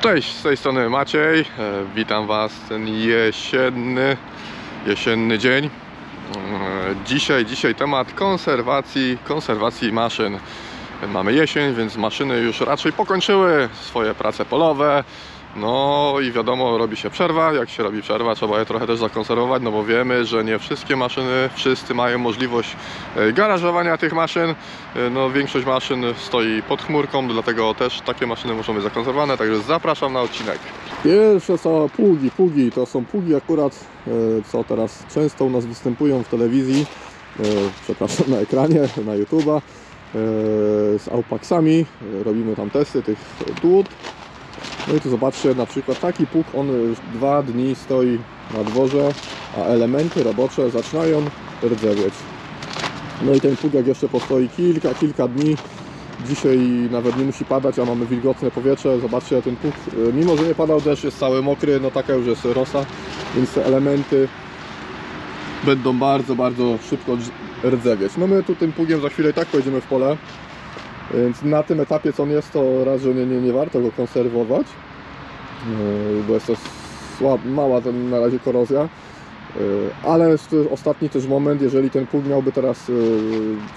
Cześć, z tej strony Maciej. Witam Was ten jesienny dzień. Dzisiaj temat konserwacji maszyn. Mamy jesień, więc maszyny już raczej pokończyły swoje prace polowe. No i wiadomo, robi się przerwa. Jak się robi przerwa, trzeba je trochę też zakonserwować, no bo wiemy, że nie wszystkie maszyny, wszyscy mają możliwość garażowania tych maszyn. No większość maszyn stoi pod chmurką, dlatego też takie maszyny muszą być zakonserwowane, także zapraszam na odcinek. Pierwsze są pługi, to są pługi akurat, co teraz często u nas występują w telewizji, przepraszam, na ekranie, na YouTube'a, z Aupaxami, robimy tam testy tych dłut. No i tu zobaczcie, na przykład taki pług, on już 2 dni stoi na dworze, a elementy robocze zaczynają rdzewieć. No i ten pług jak jeszcze postoi kilka dni, dzisiaj nawet nie musi padać, a mamy wilgotne powietrze. Zobaczcie, ten pług, mimo że nie padał deszcz, jest cały mokry, no taka już jest rosa, więc te elementy będą bardzo szybko rdzewieć. No my tu tym pługiem za chwilę i tak pojedziemy w pole. Więc na tym etapie, co on jest, to raz, że nie warto go konserwować, bo jest to mała na razie korozja, ale jest to ostatni też moment, jeżeli ten pług miałby teraz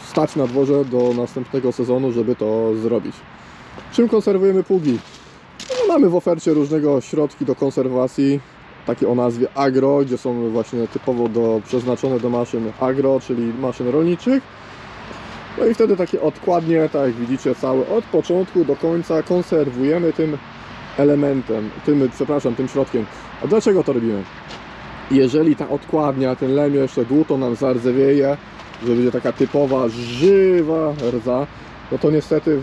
stać na dworze do następnego sezonu, żeby to zrobić. Czym konserwujemy pługi? No, mamy w ofercie różnego środki do konserwacji, takie o nazwie agro, gdzie są właśnie typowo przeznaczone do maszyn agro, czyli maszyn rolniczych. No i wtedy takie odkładnie, tak jak widzicie, całe od początku do końca konserwujemy tym elementem, tym środkiem. A dlaczego to robimy? Jeżeli ta odkładnia, ten lem jeszcze dłuto nam zardzewieje, że będzie taka typowa, żywa rdza, no to niestety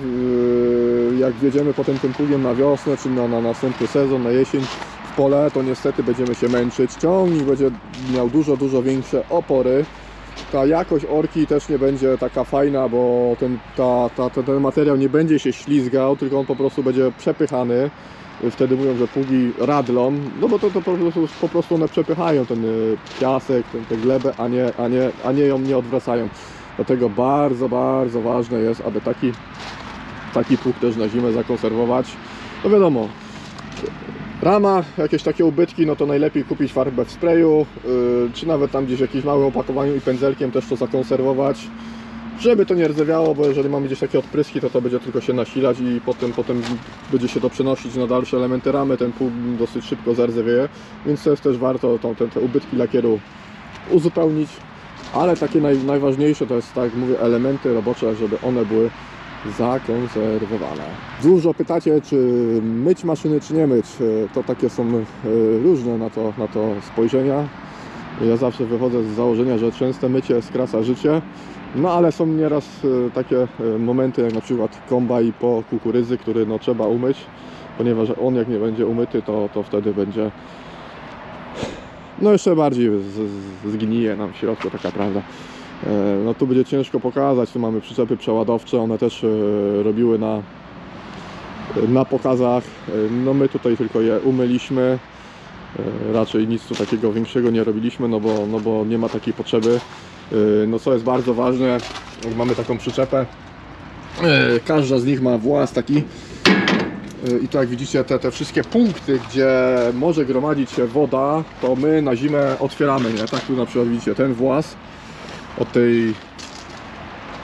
jak wjedziemy potem tym pługiem na wiosnę, czy na następny sezon, na jesień w pole, to niestety będziemy się męczyć. Ciągnik będzie miał dużo większe opory. Ta jakość orki też nie będzie taka fajna, bo ten materiał nie będzie się ślizgał, tylko on po prostu będzie przepychany. Wtedy mówią, że pługi radlą, no bo to po prostu one przepychają ten piasek, tę glebę, a nie ją nie odwracają. Dlatego bardzo ważne jest, aby taki pług też na zimę zakonserwować. No wiadomo, rama, jakieś takie ubytki, no to najlepiej kupić farbę w sprayu, czy nawet tam gdzieś w jakimś małym opakowaniu i pędzelkiem też to zakonserwować, żeby to nie rdzewiało, bo jeżeli mamy gdzieś takie odpryski, to będzie tylko się nasilać i potem będzie się to przenosić na dalsze elementy ramy, ten pług dosyć szybko zardzewieje, więc to jest też warto te ubytki lakieru uzupełnić, ale takie najważniejsze to jest, tak jak mówię, elementy robocze, żeby one były zakonserwowane. Dużo pytacie, czy myć maszyny, czy nie myć. To takie są różne na to spojrzenia. Ja zawsze wychodzę z założenia, że częste mycie skraca życie. No ale są nieraz takie momenty, jak na przykład kombajn po kukurydzy, który no trzeba umyć, ponieważ on jak nie będzie umyty, to wtedy będzie no jeszcze bardziej zgnije nam w środku, taka prawda. No tu będzie ciężko pokazać, tu mamy przyczepy przeładowcze, one też robiły na pokazach. No my tutaj tylko je umyliśmy, raczej nic tu takiego większego nie robiliśmy, no bo nie ma takiej potrzeby. No co jest bardzo ważne, jak mamy taką przyczepę, każda z nich ma włas taki i to jak widzicie te wszystkie punkty, gdzie może gromadzić się woda, to my na zimę otwieramy, nie? Tak tu na przykład widzicie ten włas od tej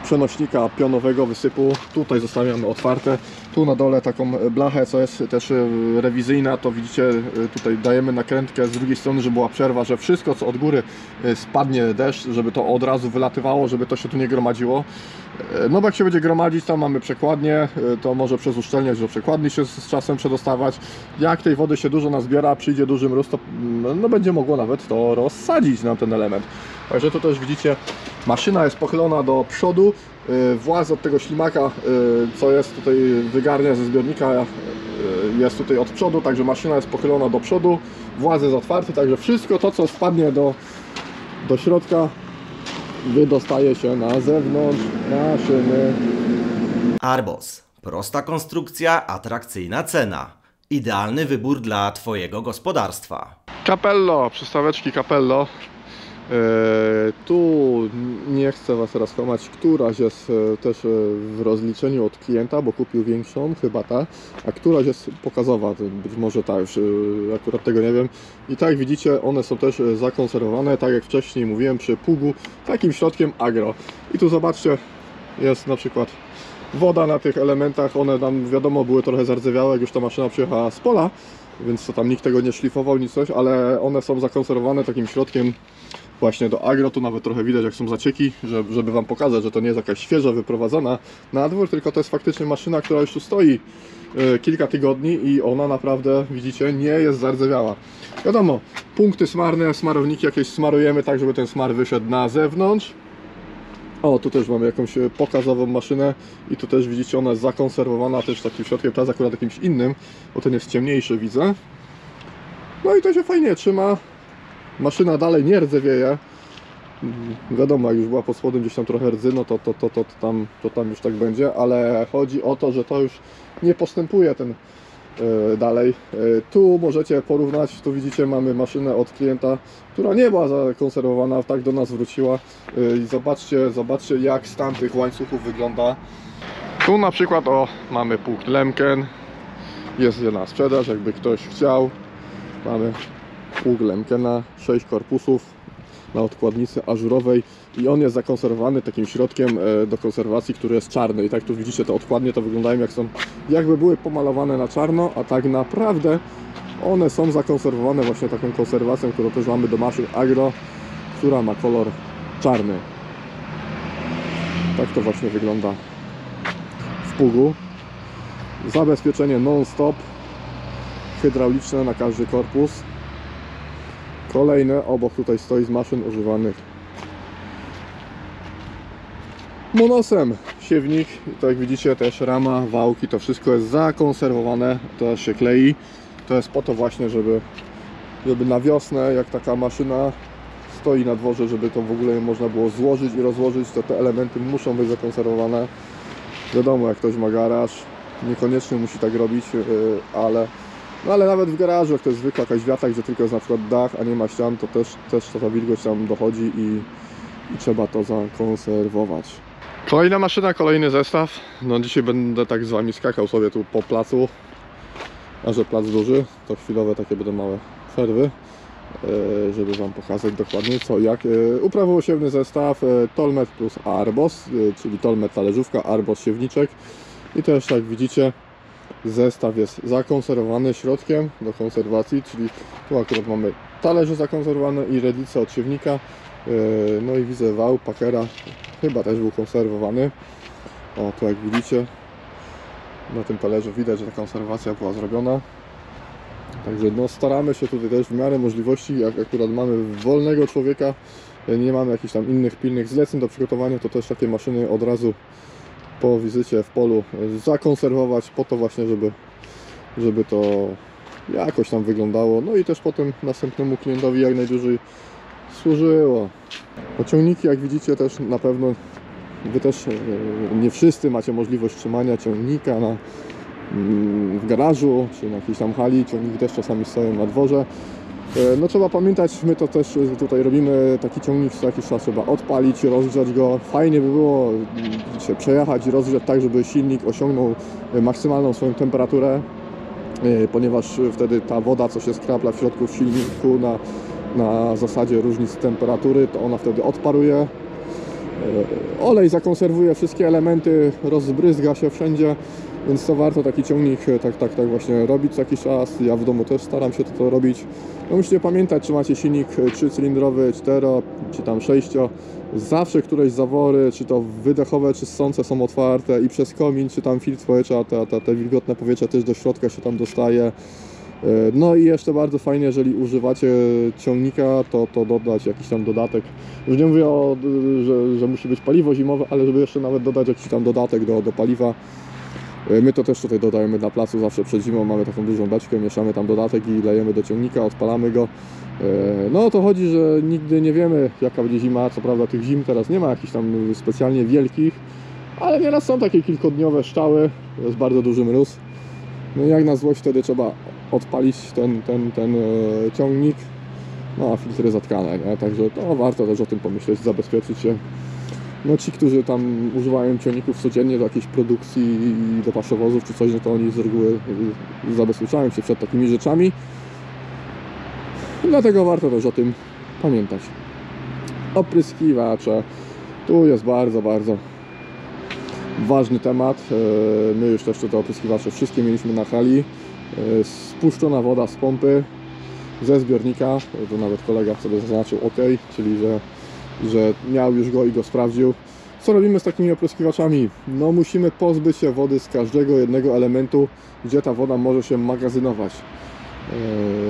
przenośnika pionowego wysypu, tutaj zostawiamy otwarte, tu na dole taką blachę, co jest też rewizyjna, to widzicie, tutaj dajemy nakrętkę z drugiej strony, żeby była przerwa, że wszystko co od góry spadnie deszcz, żeby to od razu wylatywało, żeby to się tu nie gromadziło. No bo jak się będzie gromadzić, tam mamy przekładnię, to może przez uszczelniać do przekładni się z czasem przedostawać. Jak tej wody się dużo nazbiera, przyjdzie duży mróz, to no będzie mogło nawet to rozsadzić nam ten element. Także tu też widzicie, maszyna jest pochylona do przodu, właz od tego ślimaka, co jest tutaj wygarnia ze zbiornika, jest tutaj od przodu, także maszyna jest pochylona do przodu, właz jest otwarty, także wszystko to, co spadnie do środka, wydostaje się na zewnątrz maszyny. Arbos. Prosta konstrukcja, atrakcyjna cena. Idealny wybór dla Twojego gospodarstwa. Capello, przystaweczki Capello. Tu nie chcę Was teraz kłamać, któraś jest też w rozliczeniu od klienta, bo kupił większą, chyba ta, a któraś jest pokazowa, być może ta już, akurat tego nie wiem. I tak jak widzicie, one są też zakonserwowane, tak jak wcześniej mówiłem, przy pługu, takim środkiem agro. I tu zobaczcie, jest na przykład woda na tych elementach, one tam wiadomo były trochę zardzewiałe, jak już ta maszyna przyjechała z pola, więc to tam nikt tego nie szlifował, nic coś, ale one są zakonserwowane takim środkiem właśnie do agro. Tu nawet trochę widać jak są zacieki, żeby Wam pokazać, że to nie jest jakaś świeża wyprowadzona na dwór, tylko to jest faktycznie maszyna, która już tu stoi kilka tygodni i ona naprawdę, widzicie, nie jest zardzewiała. Wiadomo, punkty smarne, smarowniki jakieś smarujemy tak, żeby ten smar wyszedł na zewnątrz. O, tu też mamy jakąś pokazową maszynę i tu też widzicie, ona jest zakonserwowana też takim środkiem, teraz akurat jakimś innym, bo ten jest ciemniejszy, widzę. No i to się fajnie trzyma. Maszyna dalej nie rdzewieje. Wiadomo, jak już była pod spodem gdzieś tam trochę rdzy, no to tam już tak będzie, ale chodzi o to, że to już nie postępuje ten dalej. Tu możecie porównać, tu widzicie, mamy maszynę od klienta, która nie była zakonserwowana, tak do nas wróciła i zobaczcie jak stan tych łańcuchów wygląda. Tu na przykład mamy punkt Lemken, jest na sprzedaż, jakby ktoś chciał. Mamy pług Lemkena, 6 korpusów na odkładnicy ażurowej i on jest zakonserwowany takim środkiem do konserwacji, który jest czarny. I tak tu widzicie, te odkładnie to wyglądają jakby były pomalowane na czarno, a tak naprawdę one są zakonserwowane właśnie taką konserwacją, którą też mamy do maszyn agro, która ma kolor czarny. Tak to właśnie wygląda w pługu. Zabezpieczenie non-stop, hydrauliczne na każdy korpus. Kolejne obok tutaj stoi z maszyn używanych monosem siewnik. I tak jak widzicie, też rama, wałki, to wszystko jest zakonserwowane, to się klei. To jest po to właśnie, żeby na wiosnę, jak taka maszyna stoi na dworze, żeby to w ogóle można było złożyć i rozłożyć, to te elementy muszą być zakonserwowane. Wiadomo, jak ktoś ma garaż, niekoniecznie musi tak robić, ale nawet w garażu, jak to jest zwykła jakaś wiata, gdzie tylko jest na przykład dach, a nie ma ścian, to też ta wilgoć tam dochodzi i trzeba to zakonserwować. Kolejna maszyna, kolejny zestaw. No dzisiaj będę tak z Wami skakał sobie tu po placu, a że plac duży, to chwilowe takie będą małe przerwy, żeby Wam pokazać dokładnie co jak. Uprawowo-siewny zestaw Tolmet plus Arbos, czyli Tolmet talerzówka, Arbos siewniczek. I też tak widzicie, zestaw jest zakonserwowany środkiem do konserwacji, czyli tu akurat mamy talerze zakonserwowane i redlice od siewnika. No i widzę wał Packera, chyba też był konserwowany. O, tu jak widzicie, na tym talerzu widać, że ta konserwacja była zrobiona. Także no, staramy się tutaj też w miarę możliwości, jak akurat mamy wolnego człowieka, nie mamy jakichś tam innych pilnych zleceń do przygotowania, to też takie maszyny od razu po wizycie w polu zakonserwować po to właśnie, żeby to jakoś tam wyglądało, no i też potem następnemu klientowi jak najdłużej służyło. Ciągniki, jak widzicie, też na pewno Wy też nie wszyscy macie możliwość trzymania ciągnika w garażu czy na jakiejś tam hali. Ciągniki też czasami stoją na dworze. No trzeba pamiętać, my to też tutaj robimy, taki ciągnik co jakiś czas trzeba odpalić, rozgrzać go. Fajnie by było się przejechać i rozgrzać tak, żeby silnik osiągnął maksymalną swoją temperaturę, ponieważ wtedy ta woda, co się skrapla w środku w silniku na zasadzie różnic temperatury, to ona wtedy odparuje. Olej zakonserwuje wszystkie elementy, rozbryzga się wszędzie, więc to warto taki ciągnik tak właśnie robić co jakiś czas. Ja w domu też staram się to robić. No musicie pamiętać, czy macie silnik 3-cylindrowy, 4 czy tam 6. Zawsze któreś zawory, czy to wydechowe, czy ssące są otwarte i przez komin, czy tam filtr powietrza, te wilgotne powietrze też do środka się tam dostaje. No i jeszcze bardzo fajnie, jeżeli używacie ciągnika, to dodać jakiś tam dodatek. Już nie mówię że musi być paliwo zimowe, ale żeby jeszcze nawet dodać jakiś tam dodatek do paliwa. My to też tutaj dodajemy na placu, zawsze przed zimą mamy taką dużą beczkę, mieszamy tam dodatek i lejemy do ciągnika, odpalamy go. No o to chodzi, że nigdy nie wiemy jaka będzie zima, co prawda tych zim teraz nie ma jakichś tam specjalnie wielkich, ale nieraz są takie kilkodniowe szczały, jest bardzo duży mróz. No i jak na złość wtedy trzeba odpalić ten ciągnik no, filtry zatkane, nie? Także to warto też o tym pomyśleć, zabezpieczyć się. No ci, którzy tam używają ciągników codziennie do jakiejś produkcji, do paszowozów czy coś, no to oni z reguły zabezpieczają się przed takimi rzeczami. Dlatego warto też o tym pamiętać. Opryskiwacze. Tu jest bardzo, bardzo ważny temat. My już też te opryskiwacze wszystkie mieliśmy na hali. Spuszczona woda z pompy, ze zbiornika. Tu nawet kolega sobie zaznaczył OK, czyli że miał już go i go sprawdził. Co robimy z takimi opryskiwaczami? No musimy pozbyć się wody z każdego jednego elementu, gdzie ta woda może się magazynować.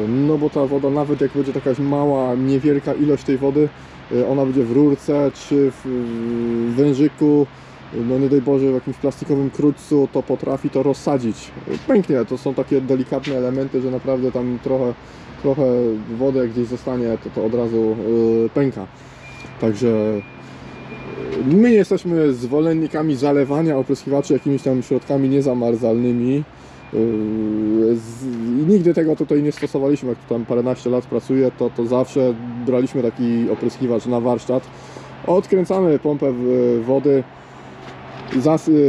No bo ta woda, nawet jak będzie jakaś mała, niewielka ilość tej wody, ona będzie w rurce czy w wężyku, no nie daj Boże w jakimś plastikowym kruczcu, to potrafi to rozsadzić. Pęknie, to są takie delikatne elementy, że naprawdę tam trochę wody jak gdzieś zostanie, to od razu pęka. Także my nie jesteśmy zwolennikami zalewania opryskiwaczy jakimiś tam środkami niezamarzalnymi. Nigdy tego tutaj nie stosowaliśmy, jak tam paręnaście lat pracuję, to zawsze braliśmy taki opryskiwacz na warsztat. Odkręcamy pompę wody,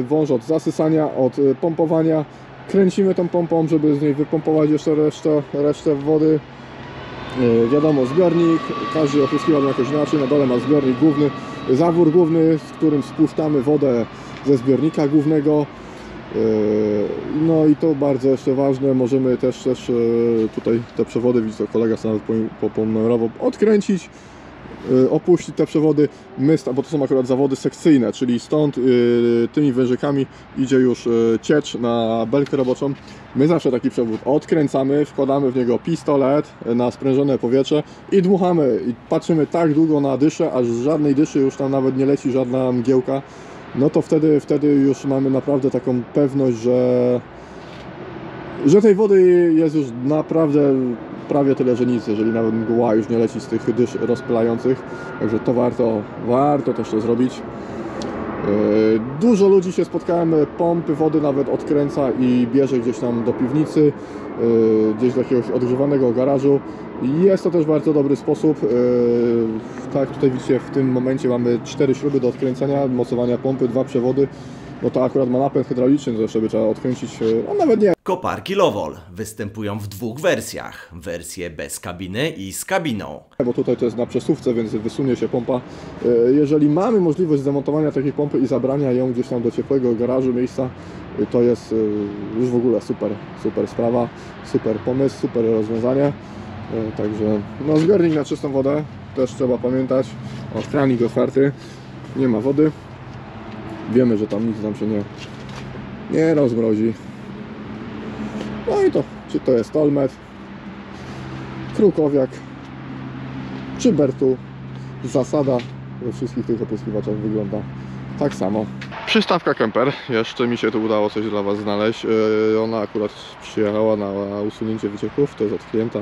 wąż od zasysania, od pompowania. Kręcimy tą pompą, żeby z niej wypompować jeszcze resztę wody. Wiadomo, zbiornik, każdy opryskiwacz ma jakoś inaczej, na dole ma zbiornik główny, zawór główny, z którym spuszczamy wodę ze zbiornika głównego. No i to bardzo jeszcze ważne, możemy też tutaj te przewody, widzicie, kolega sobie nawet ponumerował, odkręcić, opuścić te przewody, bo to są akurat zawody sekcyjne, czyli stąd tymi wężykami idzie już ciecz na belkę roboczą. My zawsze taki przewód odkręcamy, wkładamy w niego pistolet na sprężone powietrze i dmuchamy i patrzymy tak długo na dyszę, aż z żadnej dyszy już tam nawet nie leci żadna mgiełka. No to wtedy już mamy naprawdę taką pewność, że tej wody jest już naprawdę prawie tyle, że nic, jeżeli nawet mgła już nie leci z tych dysz rozpylających. Także to warto też to zrobić. Dużo ludzi się spotkałem, pompy wody nawet odkręca i bierze gdzieś tam do piwnicy, gdzieś do jakiegoś odgrzewanego garażu. Jest to też bardzo dobry sposób. Tak, tutaj widzicie, w tym momencie mamy 4 śruby do odkręcania, mocowania pompy, 2 przewody. No to akurat ma napęd hydrauliczny, zresztą trzeba odkręcić, no nawet nie. Koparki Lowol występują w 2 wersjach. Wersję bez kabiny i z kabiną. Bo tutaj to jest na przesuwce, więc wysunie się pompa. Jeżeli mamy możliwość zamontowania takiej pompy i zabrania ją gdzieś tam do ciepłego garażu, miejsca, to jest już w ogóle super sprawa, super pomysł, super rozwiązanie. Także no, zbiornik na czystą wodę też trzeba pamiętać. O, kranik otwarty, nie ma wody. Wiemy, że tam nic nam się nie rozmrozi. No i to, czy to jest Tolmet, Krukowiak, czy Bertu, zasada we wszystkich tych opryskiwaczach wygląda tak samo. Przystawka Kemper, jeszcze mi się tu udało coś dla Was znaleźć. Ona akurat przyjechała na usunięcie wycieków, to jest od klienta.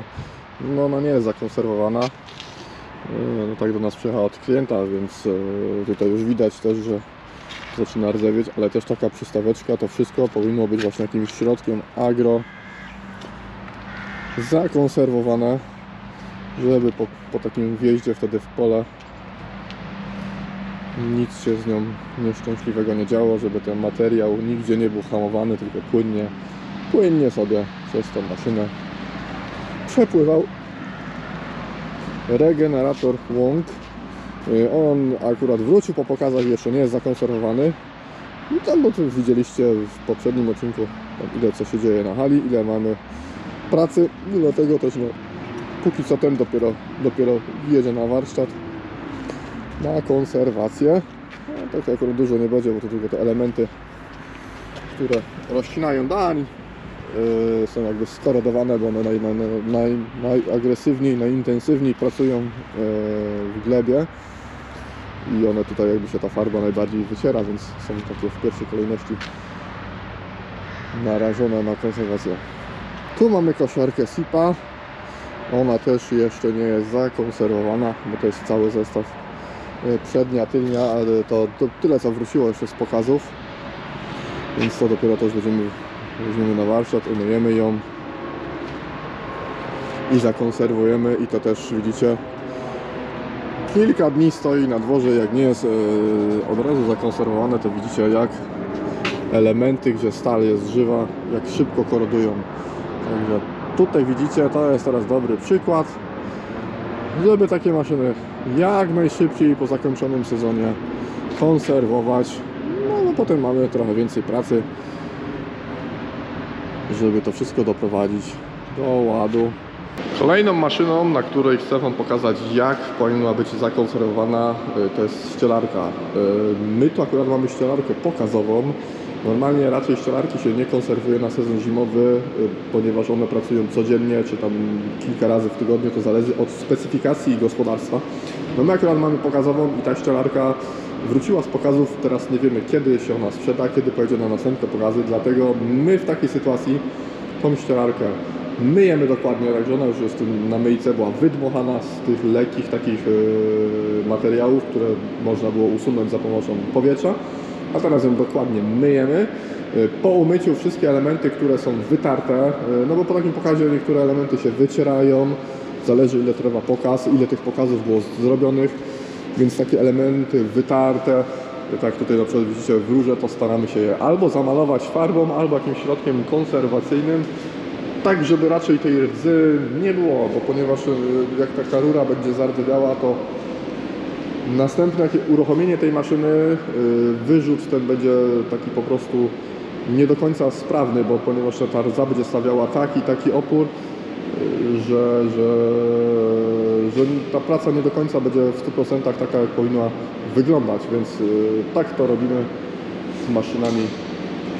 No ona nie jest zakonserwowana. No tak do nas przyjechała od klienta, więc tutaj już widać też, że zaczyna rdzewieć, ale też taka przystaweczka, to wszystko powinno być właśnie jakimś środkiem agro zakonserwowane, żeby po takim wjeździe wtedy w pole nic się z nią nieszczęśliwego nie działo, żeby ten materiał nigdzie nie był hamowany, tylko płynnie sobie przez tą maszynę przepływał. Regenerator łąk, on akurat wrócił po pokazach, jeszcze nie jest zakonserwowany. I tam, bo tu widzieliście w poprzednim odcinku, ile co się dzieje na hali, ile mamy pracy, i dlatego też no, póki co ten dopiero jedzie na warsztat, na konserwację. No, tak akurat dużo nie będzie, bo to tylko te elementy, które rozcinają dań, są jakby skorodowane, bo one najagresywniej, najintensywniej pracują w glebie i one tutaj jakby się ta farba najbardziej wyciera, więc są takie w pierwszej kolejności narażone na konserwację. Tu mamy kosiarkę SIPA, ona też jeszcze nie jest zakonserwowana, bo to jest cały zestaw przednia, tylnia, ale to tyle co wróciło jeszcze z pokazów, więc to dopiero też weźmiemy na warsztat, umyjemy ją i zakonserwujemy, i to też widzicie, kilka dni stoi na dworze. Jak nie jest od razu zakonserwowane, to widzicie, jak elementy, gdzie stal jest żywa, jak szybko korodują. Także tutaj widzicie, to jest teraz dobry przykład, żeby takie maszyny jak najszybciej po zakończonym sezonie konserwować. No potem mamy trochę więcej pracy, żeby to wszystko doprowadzić do ładu. Kolejną maszyną, na której chcę Wam pokazać, jak powinna być zakonserwowana, to jest ścielarka. My tu akurat mamy ścielarkę pokazową. Normalnie raczej ścielarki się nie konserwuje na sezon zimowy, ponieważ one pracują codziennie, czy tam kilka razy w tygodniu, to zależy od specyfikacji i gospodarstwa. No my akurat mamy pokazową i ta ścielarka wróciła z pokazów, teraz nie wiemy, kiedy się ona sprzeda, kiedy pojedzie na następne pokazy, dlatego my w takiej sytuacji tą ścielarkę myjemy dokładnie, także ona już jest na myjce, była wydmuchana z tych lekkich takich materiałów, które można było usunąć za pomocą powietrza, a teraz ją dokładnie myjemy. Po umyciu wszystkie elementy, które są wytarte, no bo po takim pokazie niektóre elementy się wycierają, zależy ile trwa pokaz, ile tych pokazów było zrobionych, więc takie elementy wytarte, tak tutaj na przykład widzicie w rurze, to staramy się je albo zamalować farbą, albo jakimś środkiem konserwacyjnym, tak żeby raczej tej rdzy nie było, bo ponieważ jak taka rura będzie zardzewiała, to następne uruchomienie tej maszyny, wyrzut ten będzie taki po prostu nie do końca sprawny, bo ponieważ ta rdza będzie stawiała taki opór, że ta praca nie do końca będzie w 100% taka, jak powinna wyglądać, więc tak to robimy z maszynami